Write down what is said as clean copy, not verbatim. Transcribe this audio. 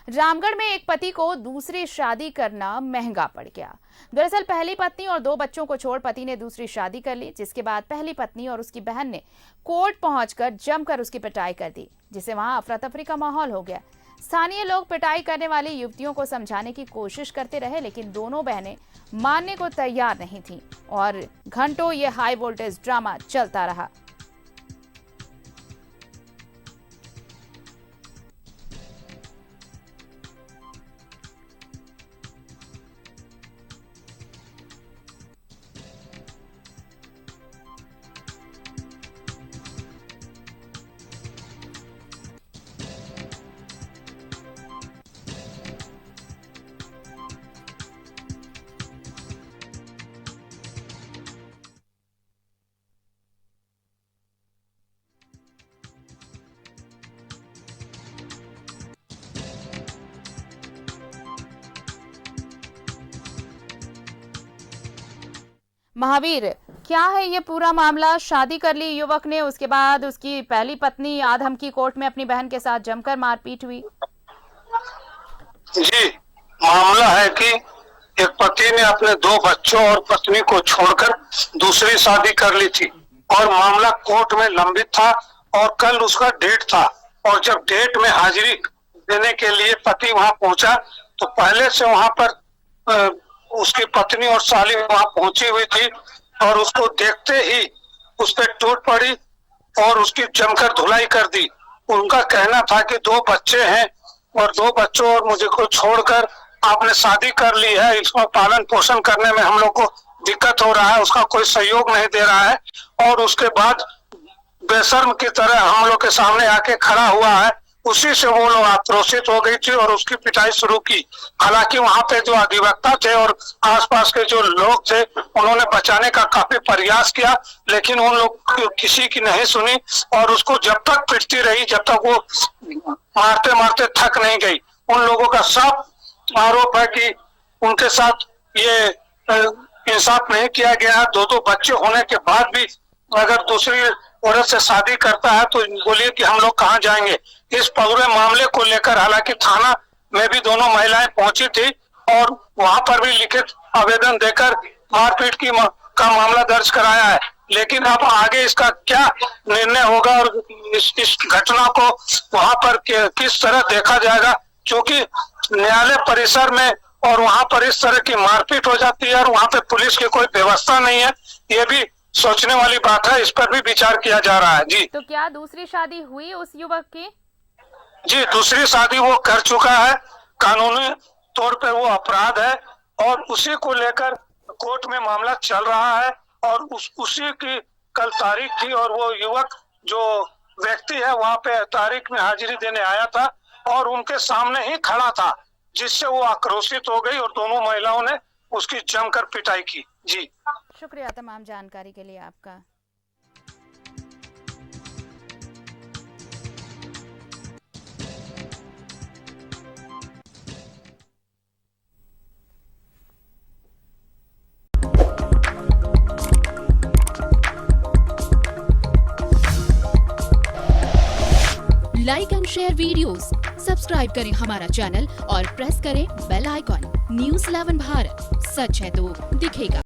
रामगढ़ में एक पति को दूसरी शादी करना महंगा पड़ गया। दरअसल पहली पत्नी और 2 बच्चों को छोड़ पति ने दूसरी शादी कर ली, जिसके बाद पहली पत्नी और उसकी बहन ने कोर्ट पहुंचकर जमकर उसकी पिटाई कर दी, जिससे वहां अफरा तफरी का माहौल हो गया। स्थानीय लोग पिटाई करने वाली युवतियों को समझाने की कोशिश करते रहे, लेकिन दोनों बहनें मानने को तैयार नहीं थीं और घंटों ये हाई वोल्टेज ड्रामा चलता रहा। महावीर, क्या है ये पूरा मामला? शादी कर ली युवक ने, उसके बाद उसकी पहली पत्नी आधमकी कोर्ट में अपनी बहन के साथ जमकर मारपीट हुई। जी, मामला है कि एक पति ने अपने 2 बच्चों और पत्नी को छोड़कर दूसरी शादी कर ली थी और मामला कोर्ट में लंबित था और कल उसका डेट था। और जब डेट में हाजिरी देने के लिए पति वहां पहुंचा तो पहले से वहां पर उसकी पत्नी और साली वहां पहुंची हुई थी और उसको देखते ही उस पर टूट पड़ी और उसकी जमकर धुलाई कर दी। उनका कहना था कि 2 बच्चे हैं और 2 बच्चों और मुझे को छोड़कर आपने शादी कर ली है, इसमें पालन पोषण करने में हम लोग को दिक्कत हो रहा है, उसका कोई सहयोग नहीं दे रहा है। और उसके बाद बेशर्म की तरह हम लोग के सामने आके खड़ा हुआ है। उसी से वो लोग आक्रोशित हो गई थी और उसकी पिटाई शुरू की। हालांकि वहां पे जो अधिवक्ता थे और आसपास के जो लोग थे उन्होंने बचाने का काफी प्रयास किया, लेकिन उन लोग किसी की नहीं सुनी और उसको जब तक पिटती रही जब तक वो मारते मारते थक नहीं गई। उन लोगों का साफ आरोप है कि उनके साथ ये इंसाफ नहीं किया गया। 2 बच्चे होने के बाद भी अगर दूसरी औरत से शादी करता है तो बोलिए कि हम लोग कहाँ जाएंगे। इस पूरे मामले को लेकर हालांकि थाना में भी दोनों महिलाएं पहुंची थी और वहां पर भी लिखित आवेदन देकर मारपीट का मामला दर्ज कराया है, लेकिन अब आगे इसका क्या निर्णय होगा और इस घटना को वहां पर किस तरह देखा जाएगा, क्योंकि न्यायालय परिसर में और वहां पर इस तरह की मारपीट हो जाती है और वहां पे पुलिस की कोई व्यवस्था नहीं है, ये भी सोचने वाली बात है। इस पर भी विचार किया जा रहा है। जी, तो क्या दूसरी शादी हुई उस युवक की? जी, दूसरी शादी वो कर चुका है, कानूनी तौर पे वो अपराध है और उसी को लेकर कोर्ट में मामला चल रहा है और उसी की कल तारीख थी और वो युवक जो व्यक्ति है वहां पे तारीख में हाजिरी देने आया था और उनके सामने ही खड़ा था, जिससे वो आक्रोशित हो गई और दोनों महिलाओं ने उसकी जमकर पिटाई की। जी, शुक्रिया तमाम जानकारी के लिए आपका। Like and share videos, subscribe करें हमारा चैनल और प्रेस करें बेल आइकॉन। न्यूज़ 11 भारत, सच है तो दिखेगा।